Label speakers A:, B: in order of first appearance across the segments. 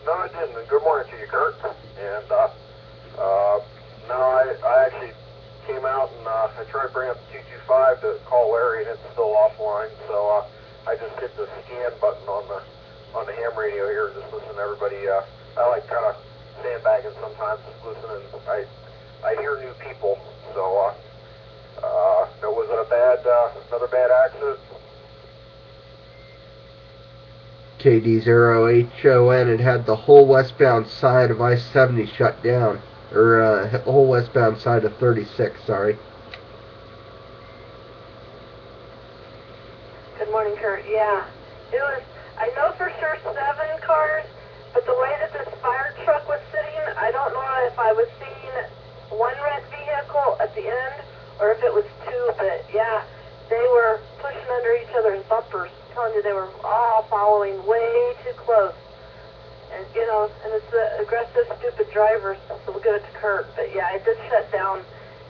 A: No, I didn't. And good morning to you, Kurt. And no, I actually came out and I tried to bring up 225 to call Larry, and it's still offline. So I just hit the scan button on the ham radio here and just listen to everybody. I like kind of sandbagging sometimes, listening. I hear new people. So was it another bad accident?
B: KD0HON, it had the whole westbound side of I-70 shut down. Or the whole westbound side of 36, sorry.
C: Good morning, Kurt. Yeah, it was, I know for sure 7 cars, but the way that this fire truck was sitting, I don't know if I was seeing one red vehicle at the end or if it was 2, but yeah, they were pushing under each other's bumpers. I'm telling you, they were all following way too close. And, you know, and it's the aggressive, stupid drivers, so we'll give it to Kurt. But yeah, it did shut down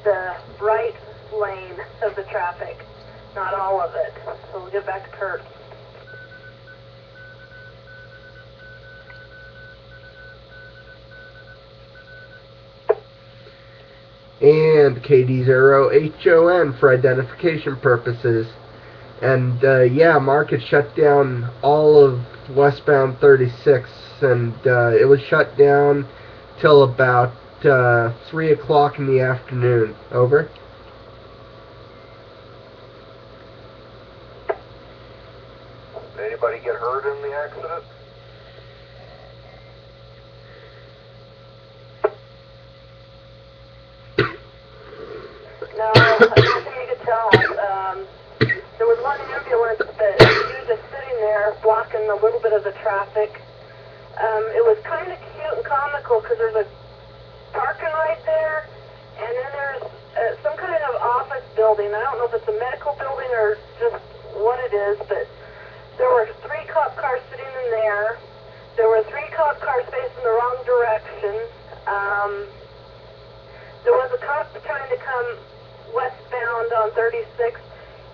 C: the right lane of the traffic, not all of it. So we'll give it back to Kurt.
B: And KD0HON for identification purposes. And yeah, Mark had shut down all of westbound 36, and it was shut down till about 3 o'clock in the afternoon. Over.
A: Anybody get hurt in the accident?
C: No, I don't think you could tell. There was one ambulance that he was just sitting there blocking a little bit of the traffic. It was kind of cute and comical because there's a parking right there, and then there's some kind of office building. I don't know if it's a medical building or just what it is, but there were 3 cop cars sitting in there. There were 3 cop cars facing the wrong direction. There was a cop trying to come westbound on 36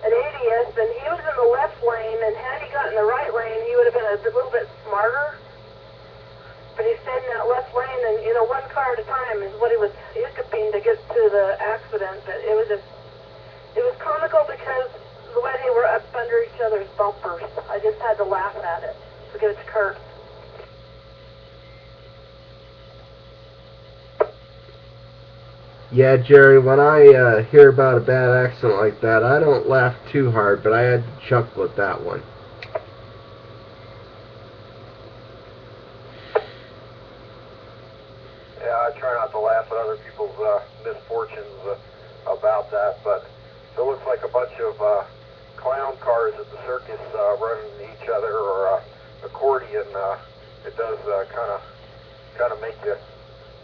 C: at 80th, and he was in the left lane, and had he gotten the right lane, he would have been a little bit smarter. But he stayed in that left lane, and, you know, 1 car at a time is what he was hiccuping to get to the accident. But it was comical because the way they were up under each other's bumpers. I just had to laugh at it. So give it to Kurt.
B: Yeah, Jerry, when I hear about a bad accident like that, I don't laugh too hard, but I had to chuckle at that one.
A: Yeah, I try not to laugh at other people's misfortunes about that, but it looks like a bunch of clown cars at the circus running into each other, or accordion. It does kind of make you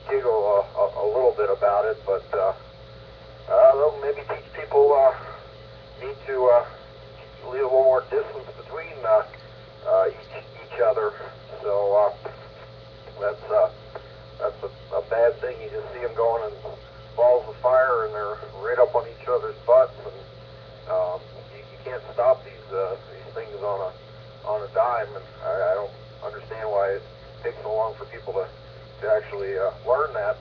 A: giggle a little bit about it, but they'll maybe teach people need to leave a little more distance between each other. So that's a bad thing. You just see them going in balls of fire, and they're right up on each other's butts, and you can't stop these things on a dime. And I don't understand why it takes so long for people to actually learn that.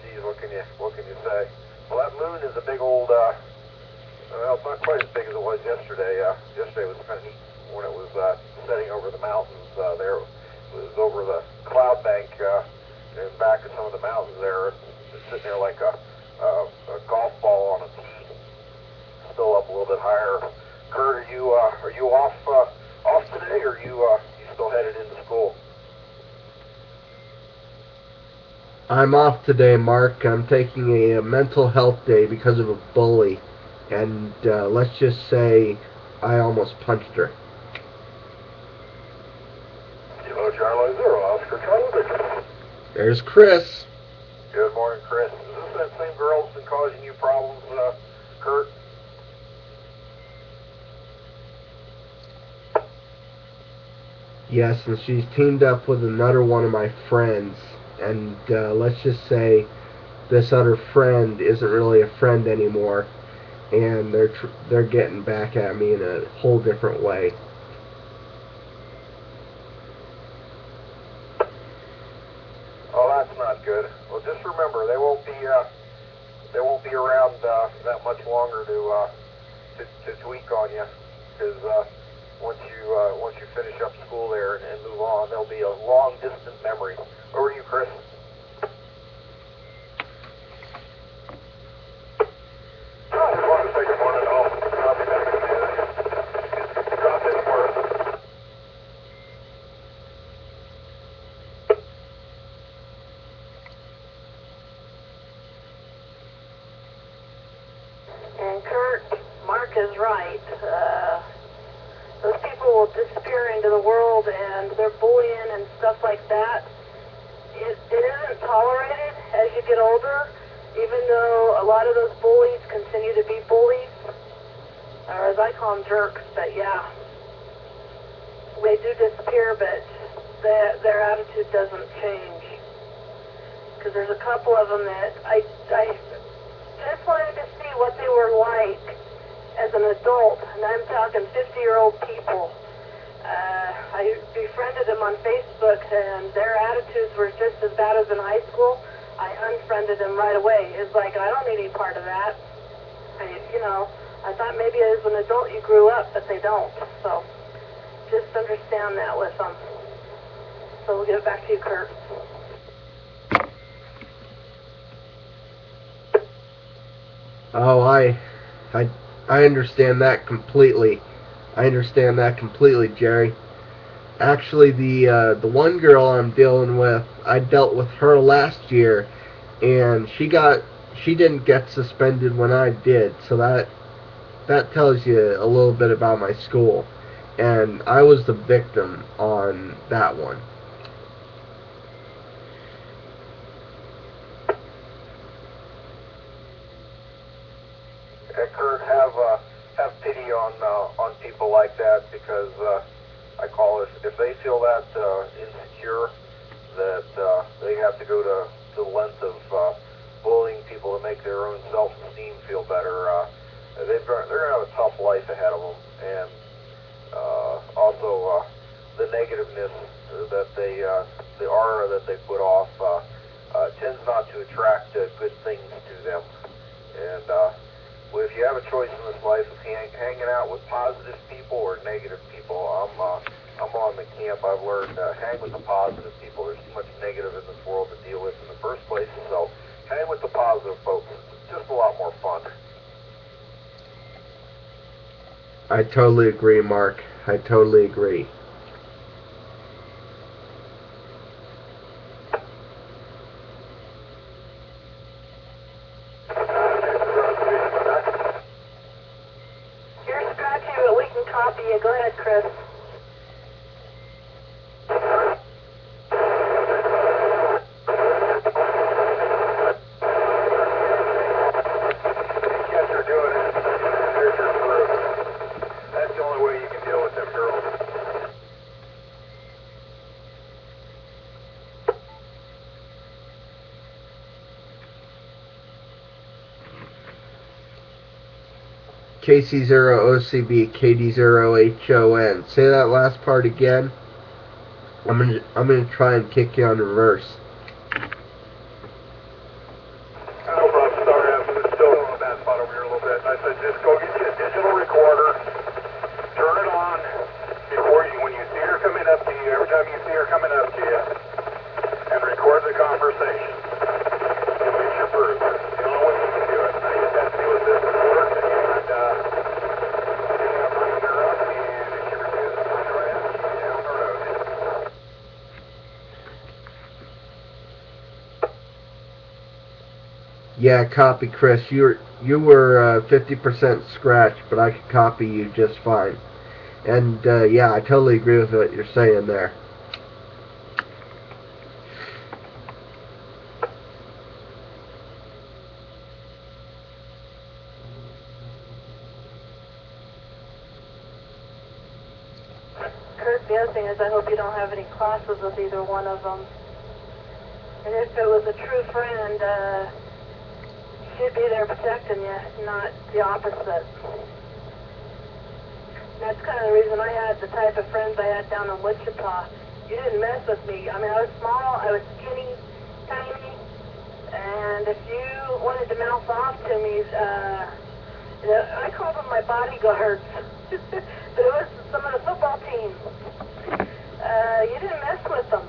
A: Geez, what can you say? Well, that moon is a big old. Well, it's not quite as big as it was yesterday. Yesterday was kind of neat when it was setting over the mountains. There, it was over the cloud bank and back of some of the mountains there. It's sitting there like a golf ball on a tee, still up a little bit higher. Kurt, are you off today, or are you still headed into school?
B: I'm off today, Mark. I'm taking a mental health day because of a bully. And let's just say I almost punched her.
A: Kilo Charlie 0, Oscar Charlie Victor.
B: There's Chris.
A: Good morning, Chris. Is this that same girl that's been causing you problems, Kurt?
B: Yes, and she's teamed up with another one of my friends. And let's just say this other friend isn't really a friend anymore, and they're getting back at me in a whole different way.
A: good. Well, just remember, they won't be around that much longer to tweak on you, because once you finish up school there and move on, there'll be a long distant memory. Over to you, Chris. I just wanted to say good morning to all. I'll be back in a minute. Drop in for us.
C: And Kurt, Mark is right. Those people will disappear into the world, and they're bullying and stuff like that. It isn't tolerated as you get older, even though a lot of those bullies continue to be bullies, or as I call them, jerks. But yeah, they do disappear, but their attitude doesn't change. Because there's a couple of them that I just wanted to see what they were like as an adult, and I'm talking 50-year-old people. I befriended them on Facebook, and their attitudes were just as bad as in high school. I unfriended them right away. It's like, I don't need any part of that. I thought maybe as an adult you grew up, but they don't. So just understand that with them. So we'll give it back to you, Kurt.
B: Oh, I understand that completely. I understand that completely, Jerry. Actually, the one girl I'm dealing with, I dealt with her last year, and she didn't get suspended when I did. So that tells you a little bit about my school, and I was the victim on that one.
A: Kurt, have pity on people like that, because I call it, if they feel that insecure that they have to go to the length of bullying people to make their own self-esteem feel better, they're going to have a tough life ahead of them. And also the negativeness that the aura that they put off tends not to attract good things to them. And well, if you have a choice in this life of hanging out with positive people or negative people, I'm on the camp. I've learned hang with the positive people. There's too much negative in this world to deal with in the first place, so hang with the positive folks. It's just a lot more fun.
B: I totally agree, Mark. I totally agree.
C: You're scratchy, but we can copy you. Go ahead, Chris.
A: Yes, you're doing it. There's your proof. That's the only way you can deal with them girls.
B: KC0OCV, KD0HON. Say that last part again. I'm gonna try and kick you on reverse.
A: No problem. Sorry, I'm still in a bad spot over here a little bit. I said just go get you a digital recorder, turn it on when you see her coming up to you, every time you see her coming up to you, and record the conversation. It's your proof. It's the only way you can do it. Now you have to deal with this report, and bring her up, and if she refuses to join us, she's down the road.
B: Yeah, copy, Chris. You were 50% scratch, but I could copy you just fine. And yeah, I totally agree with what you're saying there.
C: Kurt, the other thing is I hope you don't have any classes with either one of them. And if it was a true friend, she'd be there protecting you, not the opposite. That's kind of the reason I had the type of friends I had down in Wichita. You didn't mess with me. I mean, I was small, I was skinny, tiny, And if you wanted to mouth off to me, I called them my bodyguards. But it was some of the football team. You didn't mess with them.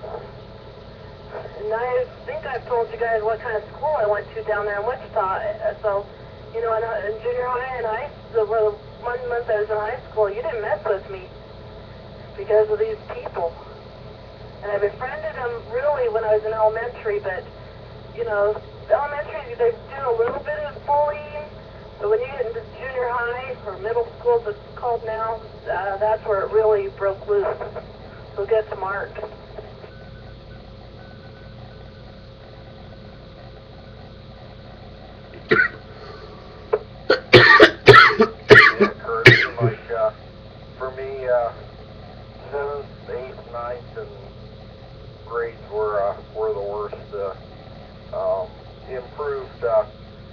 C: And I think I've told you guys what kind of school I went to down there in Wichita. So, you know, in junior high and the 1 month I was in high school, you didn't mess with me because of these people. And I befriended them really when I was in elementary, but, you know, elementary, they do a little bit of bullying, but when you get into junior high, or middle school, as it's called now, that's where it really broke loose. So get to Mark.
A: Yeah, Kurt, it seemed like, for me, 7th, 8th, 9th, and grades were the worst.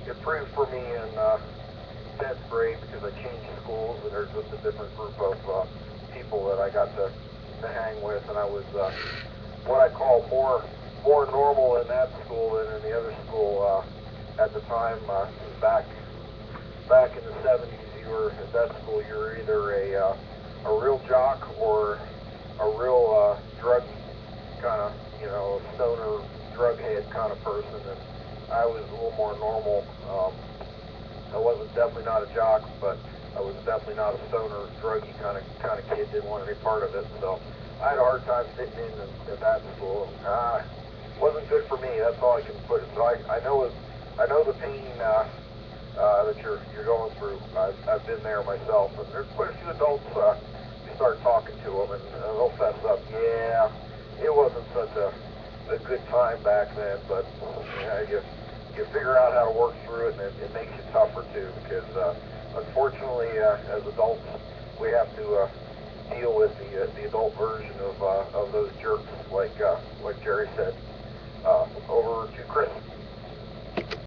A: Improved for me in 10th grade because I changed schools and there's just a different group of people that I got to hang with, and I was what I call more normal in that school than in the other school at the time. Back in the 70s, you were at that school. You were either a real jock or a real drug kind of, you know, stoner, drug head kind of person, and I was a little more normal. I wasn't definitely not a jock, but I was definitely not a stoner, druggy kind of kid. Didn't want any part of it, so I had a hard time fitting in at that school. Wasn't good for me. That's all I can put it. So I know the pain that you're going through. I've been there myself, and there's quite a few adults. You start talking to them, and they'll fess up. Yeah, it wasn't such a good time back then, but you figure out how to work through it, and it makes you tougher too, because unfortunately, as adults, we have to deal with the adult version of those jerks, like Jerri said.